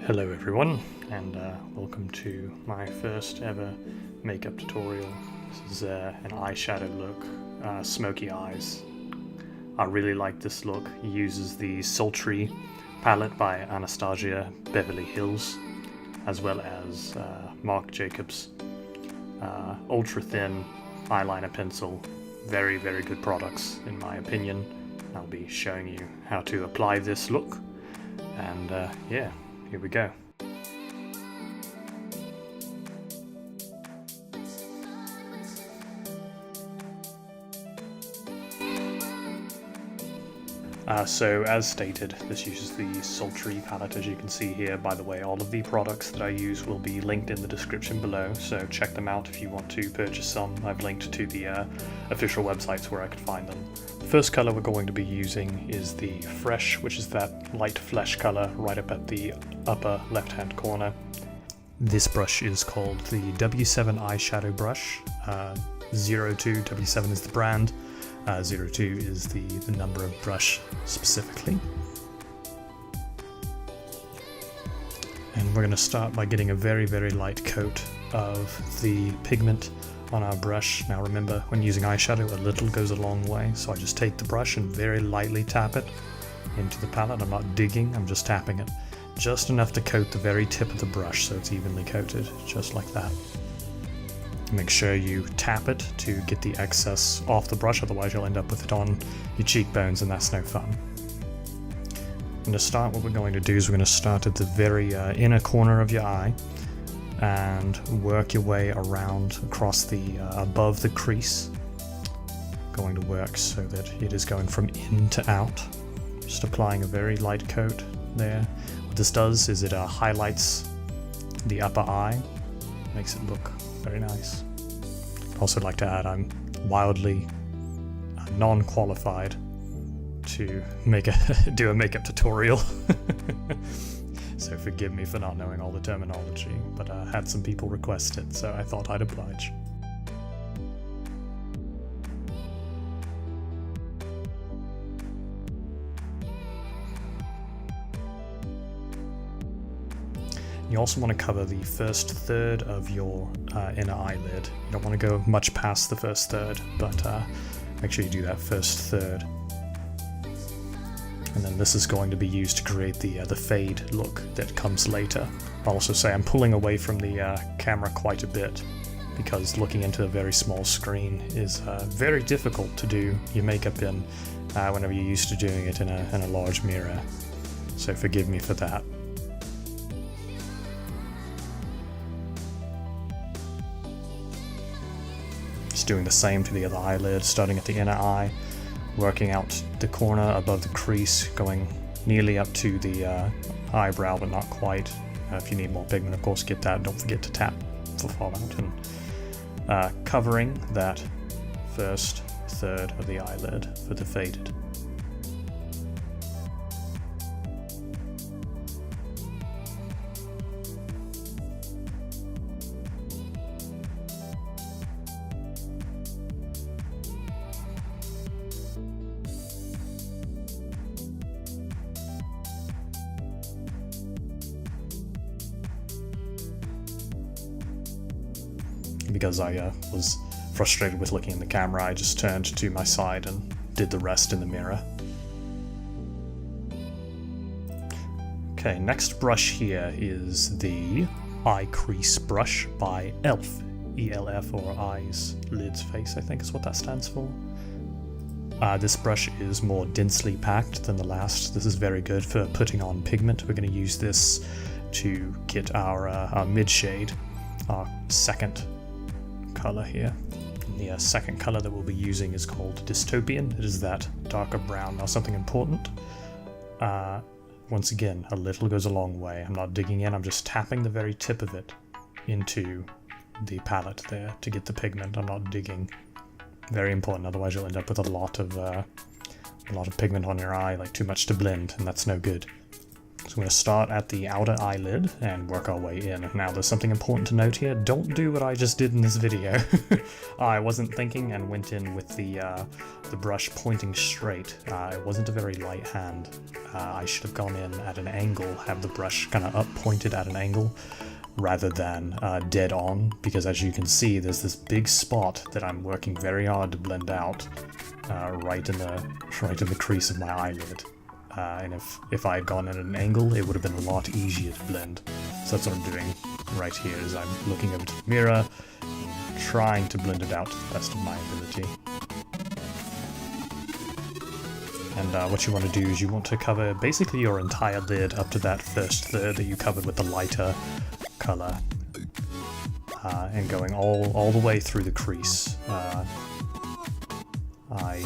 Hello everyone, and welcome to my first ever makeup tutorial. This is an eyeshadow look, smoky eyes. I really like this look. It uses the Sultry palette by Anastasia Beverly Hills, as well as Marc Jacobs ultra thin eyeliner pencil. Very good products in my opinion. I'll be showing you how to apply this look, and yeah, here we go. So as stated, this uses the Sultry palette, as you can see here. By the way, all of the products that I use will be linked in the description below, so check them out if you want to purchase some. I've linked to the official websites where I could find them. The first color we're going to be using is the Fresh, which is that light flesh color right up at the upper left-hand corner. This brush is called the W7 eyeshadow brush. 02 W7 is the brand. 02 is the number of brush specifically. And we're going to start by getting a very light coat of the pigment on our brush. Now remember, when using eyeshadow, a little goes a long way, so I just take the brush and very lightly tap it into the palette. I'm not digging, I'm just tapping it. Just enough to coat the very tip of the brush so it's evenly coated, just like that. Make sure you tap it to get the excess off the brush, otherwise you'll end up with it on your cheekbones and that's no fun. And to start, what we're going to do is we're going to start at the very inner corner of your eye and work your way around across the above the crease. Going to work so that it is going from in to out. Just applying a very light coat there. What this does is it highlights the upper eye, makes it look very nice. I'd also like to add, I'm wildly non-qualified to do a makeup tutorial, so forgive me for not knowing all the terminology, but I had some people request it, so I thought I'd oblige. You also want to cover the first third of your inner eyelid. You don't want to go much past the first third, but make sure you do that first third. And then this is going to be used to create the fade look that comes later. I'll also say I'm pulling away from the camera quite a bit, because looking into a very small screen is very difficult to do your makeup in whenever you're used to doing it in a large mirror. So forgive me for that. Just doing the same to the other eyelid, starting at the inner eye, working out the corner above the crease, going nearly up to the eyebrow, but not quite. If you need more pigment, of course, get that. Don't forget to tap for fallout. And covering that first third of the eyelid for the faded. Because I was frustrated with looking in the camera, I just turned to my side and did the rest in the mirror. Okay, next brush here is the Eye Crease Brush by ELF. E-L-F, or Eyes, Lids, Face, I think is what that stands for. This brush is more densely packed than the last. This is very good for putting on pigment. We're going to use this to get our mid-shade, our second color here. The second color that we'll be using is called Dystopian. It is that darker brown. Now, something important. Once again, a little goes a long way. I'm not digging in, I'm just tapping the very tip of it into the palette there to get the pigment. I'm not digging. Very important, otherwise you'll end up with a lot of pigment on your eye, like too much to blend, and that's no good. So I'm going to start at the outer eyelid and work our way in. Now there's something important to note here. Don't do what I just did in this video. I wasn't thinking and went in with the brush pointing straight. It wasn't a very light hand. I should have gone in at an angle, have the brush kind of up pointed at an angle rather than dead on, because as you can see there's this big spot that I'm working very hard to blend out right in the crease of my eyelid. And if I had gone at an angle, it would have been a lot easier to blend. So that's what I'm doing right here, is I'm looking over to the mirror and trying to blend it out to the best of my ability. And what you want to do is you want to cover basically your entire lid up to that first third that you covered with the lighter color, and going all the way through the crease. I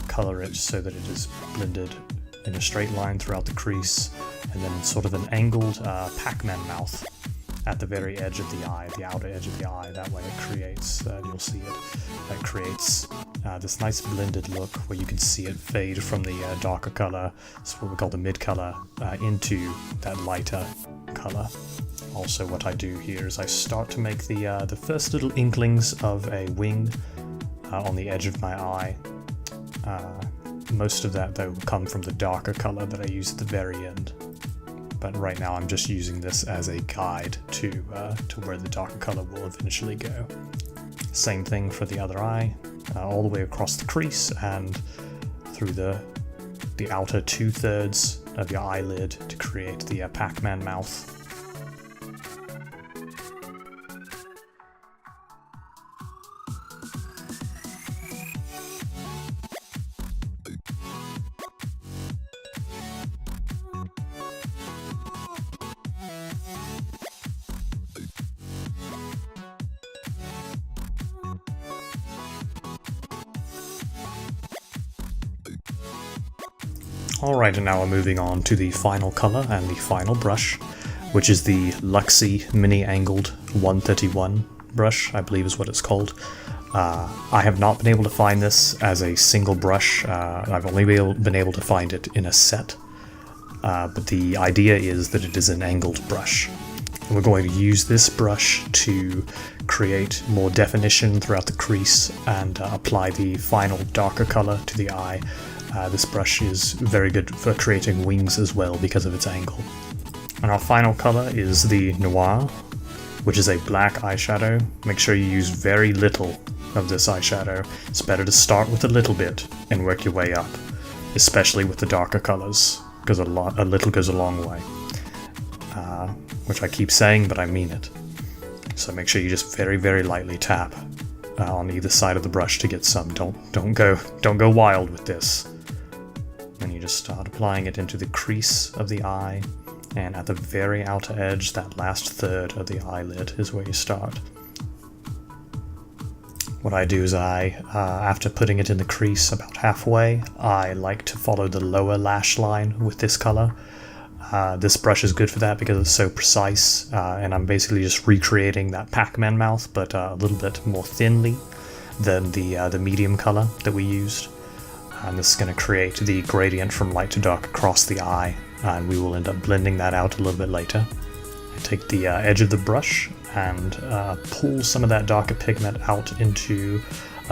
color it so that it is blended in a straight line throughout the crease, and then sort of an angled Pac-Man mouth at the very edge of the eye, the outer edge of the eye. That way it creates, you'll see it, that creates this nice blended look where you can see it fade from the darker color, it's what we call the mid color, into that lighter color. Also what I do here is I start to make the first little inklings of a wing on the edge of my eye. Most of that though will come from the darker color that I use at the very end. But right now I'm just using this as a guide to where the darker color will eventually go. Same thing for the other eye, all the way across the crease and through the outer 2/3 of your eyelid to create the Pac-Man mouth. Alright, and now we're moving on to the final color and the final brush, which is the Luxie Mini Angled 131 brush, I believe is what it's called. I have not been able to find this as a single brush. I've only been able to find it in a set, but the idea is that it is an angled brush. And we're going to use this brush to create more definition throughout the crease and apply the final darker color to the eye. This brush is very good for creating wings as well because of its angle. And our final color is the Noir, which is a black eyeshadow. Make sure you use very little of this eyeshadow. It's better to start with a little bit and work your way up, especially with the darker colors, because a little goes a long way. Which I keep saying, but I mean it. So make sure you just very, very lightly tap on either side of the brush to get some. Don't go wild with this. And you just start applying it into the crease of the eye, and at the very outer edge, that last third of the eyelid is where you start. What I do is after putting it in the crease about halfway, I like to follow the lower lash line with this color. This brush is good for that because it's so precise, and I'm basically just recreating that Pac-Man mouth, but a little bit more thinly than the medium color that we used. And this is going to create the gradient from light to dark across the eye, and we will end up blending that out a little bit later. I take the edge of the brush and pull some of that darker pigment out into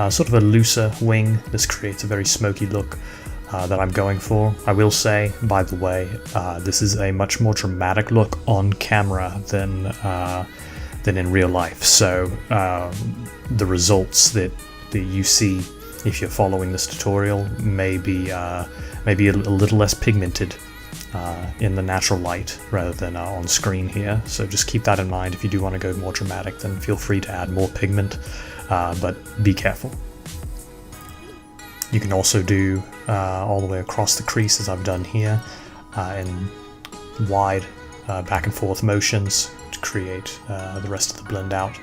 sort of a looser wing. This creates a very smoky look that I'm going for. I will say, by the way, this is a much more dramatic look on camera than in real life, so the results that you see if you're following this tutorial may be a little less pigmented in the natural light rather than on screen here. So just keep that in mind. If you do want to go more dramatic, then feel free to add more pigment, but be careful. You can also do all the way across the crease as I've done here in wide back and forth motions to create the rest of the blend out,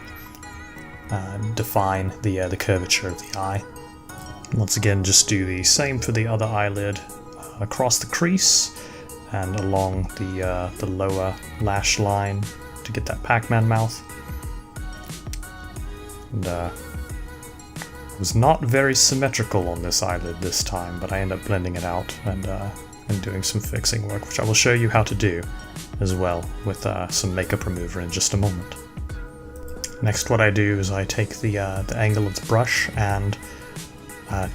define the curvature of the eye. Once again, just do the same for the other eyelid, across the crease and along the lower lash line to get that Pac-Man mouth. And it was not very symmetrical on this eyelid this time, but I end up blending it out and and doing some fixing work, which I will show you how to do as well with some makeup remover in just a moment. Next, what I do is I take the angle of the brush and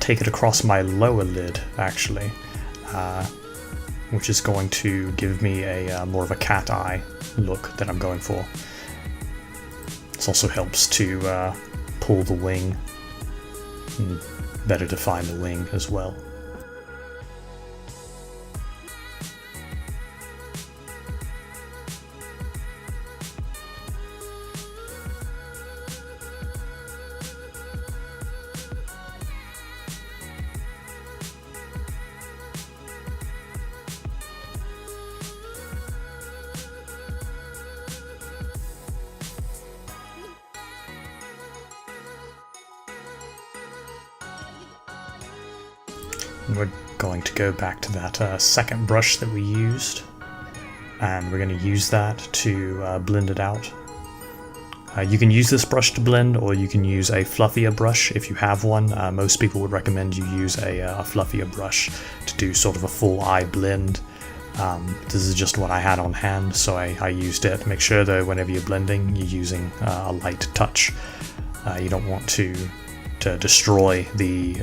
take it across my lower lid, actually, which is going to give me a more of a cat eye look that I'm going for. This also helps to pull the wing and better define the wing as well. And we're going to go back to that second brush that we used, and we're going to use that to blend it out. You can use this brush to blend, or you can use a fluffier brush if you have one. Most people would recommend you use a fluffier brush to do sort of a full eye blend. This is just what I had on hand, so I used it. Make sure though, whenever you're blending, you're using a light touch. You don't want to destroy the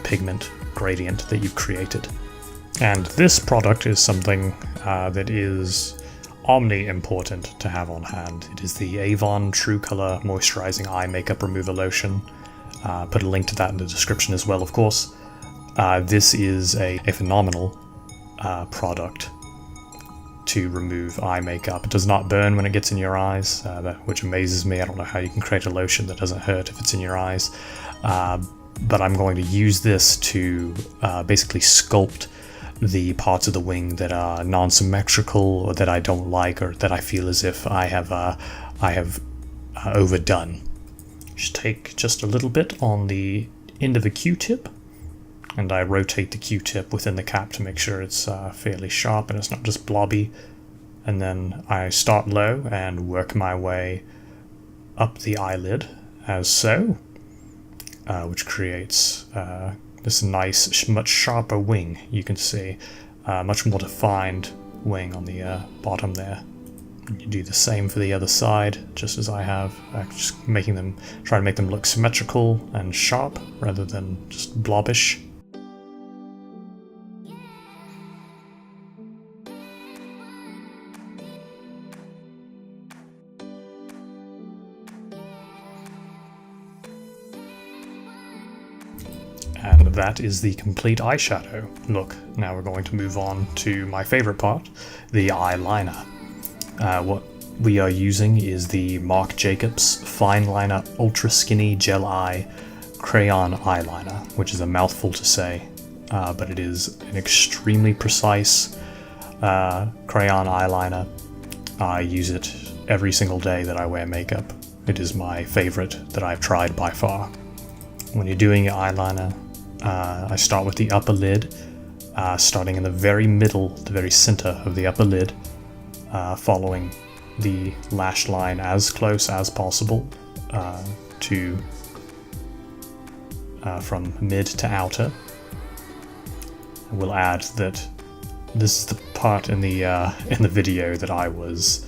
pigment gradient that you've created. And this product is something that is omni-important to have on hand. It is the Avon True Color Moisturizing Eye Makeup Remover Lotion. Put a link to that in the description as well, of course. This is a phenomenal product to remove eye makeup. It does not burn when it gets in your eyes, which amazes me. I don't know how you can create a lotion that doesn't hurt if it's in your eyes. But I'm going to use this to basically sculpt the parts of the wing that are non-symmetrical, or that I don't like, or that I feel as if I have overdone. Just take just a little bit on the end of a Q-tip, and I rotate the Q-tip within the cap to make sure it's fairly sharp and it's not just blobby. And then I start low and work my way up the eyelid, as so. Which creates this nice, much sharper wing. You can see much more defined wing on the bottom there. And you do the same for the other side, just as I have, just try to make them look symmetrical and sharp rather than just blobbish. And that is the complete eyeshadow look. Now we're going to move on to my favorite part, the eyeliner. What we are using is the Marc Jacobs Fine Liner Ultra Skinny Gel Eye Crayon Eyeliner, which is a mouthful to say, but it is an extremely precise crayon eyeliner. I use it every single day that I wear makeup. It is my favorite that I've tried by far. When you're doing your eyeliner, I start with the upper lid, starting in the very middle, the very center of the upper lid, following the lash line as close as possible from mid to outer. We'll add that this is the part in the video that I was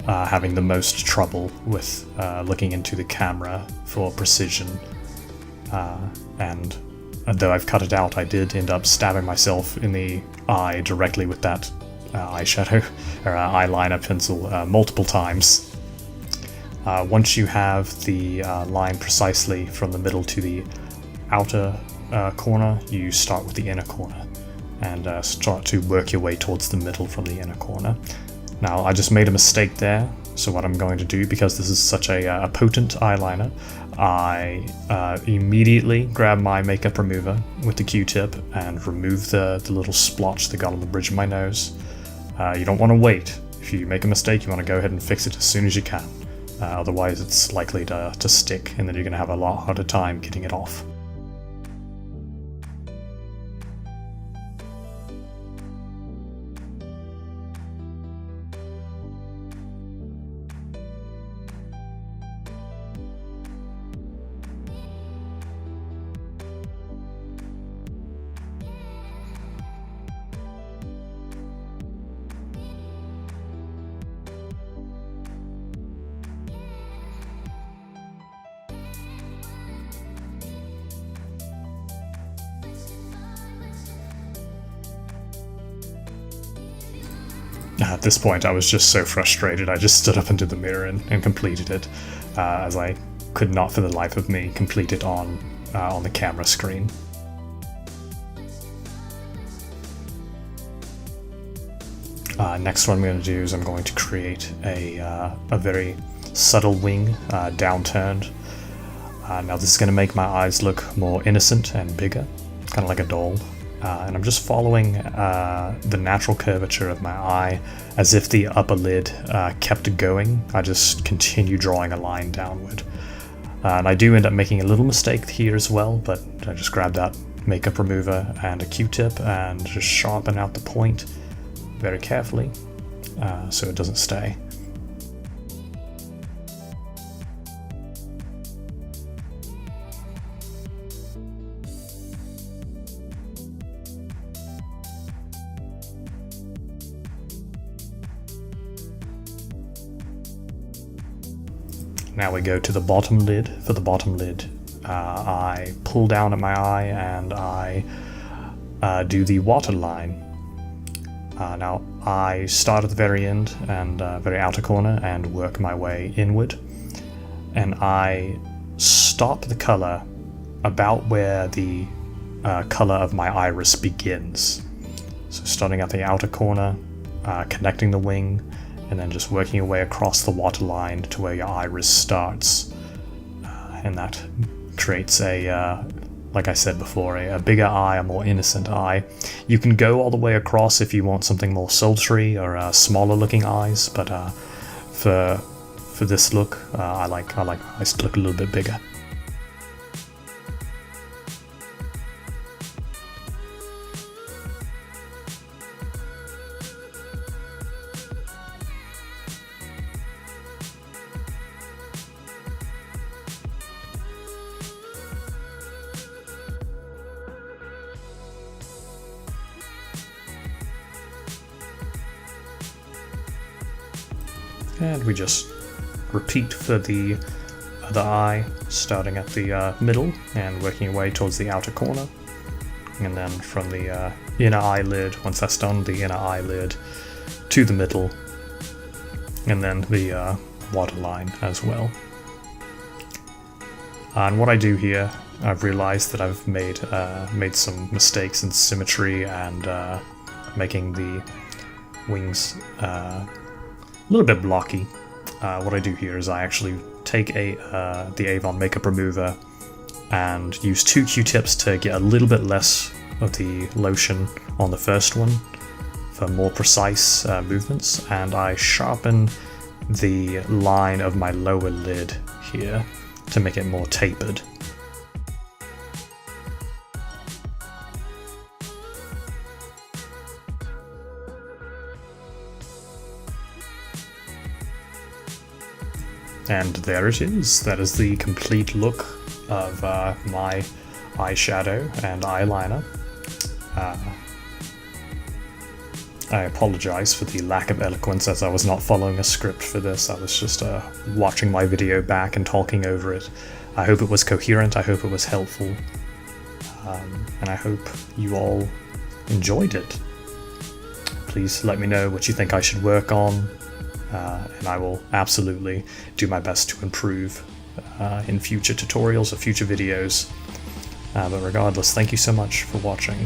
having the most trouble with looking into the camera for precision, and though I've cut it out, I did end up stabbing myself in the eye directly with that eyeshadow or eyeliner pencil multiple times. Once you have the line precisely from the middle to the outer corner, you start with the inner corner and start to work your way towards the middle from the inner corner. Now, I just made a mistake there, so what I'm going to do, because this is such a potent eyeliner, I immediately grab my makeup remover with the Q-tip and remove the little splotch that got on the bridge of my nose. You don't want to wait. If you make a mistake, you want to go ahead and fix it as soon as you can. Otherwise, it's likely to stick, and then you're going to have a lot harder time getting it off. At this point I was just so frustrated, I just stood up into the mirror and completed it, as I could not for the life of me complete it on the camera screen. Next what I'm going to do is I'm going to create a very subtle wing, downturned. Now this is going to make my eyes look more innocent and bigger, kind of like a doll. And I'm just following the natural curvature of my eye as if the upper lid kept going. I just continue drawing a line downward. And I do end up making a little mistake here as well, but I just grab that makeup remover and a Q-tip and just sharpen out the point very carefully so it doesn't stay. Now we go to the bottom lid. For the bottom lid, I pull down at my eye and I do the waterline. Now I start at the very end and very outer corner and work my way inward. And I stop the color about where the color of my iris begins. So starting at the outer corner, connecting the wing, and then just working your way across the waterline to where your iris starts. And that creates a, like I said before, a bigger eye, a more innocent eye. You can go all the way across if you want something more sultry or smaller looking eyes, but for this look, I like eyes to look a little bit bigger. And we just repeat for the other eye, starting at the middle and working your way towards the outer corner. And then from the inner eyelid, once that's done, the inner eyelid to the middle. And then the waterline as well. And what I do here, I've realized that I've made some mistakes in symmetry and making the wings a little bit blocky. What I do here is I actually take the Avon makeup remover and use 2 Q-tips to get a little bit less of the lotion on the first one for more precise movements, and I sharpen the line of my lower lid here to make it more tapered. And there it is. That is the complete look of my eyeshadow and eyeliner. I apologize for the lack of eloquence, as I was not following a script for this. I was just watching my video back and talking over it. I hope it was coherent, I hope it was helpful, and I hope you all enjoyed it. Please let me know what you think I should work on. And I will absolutely do my best to improve in future tutorials or future videos. But regardless, thank you so much for watching.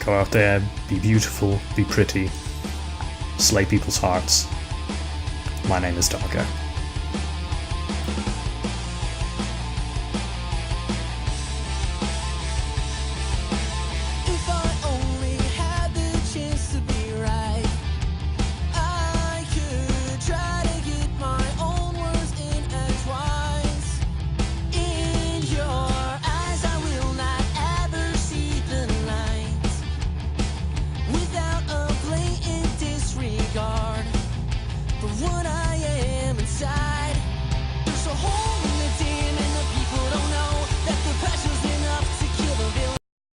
Go out there, be beautiful, be pretty, slay people's hearts. My name is Darko.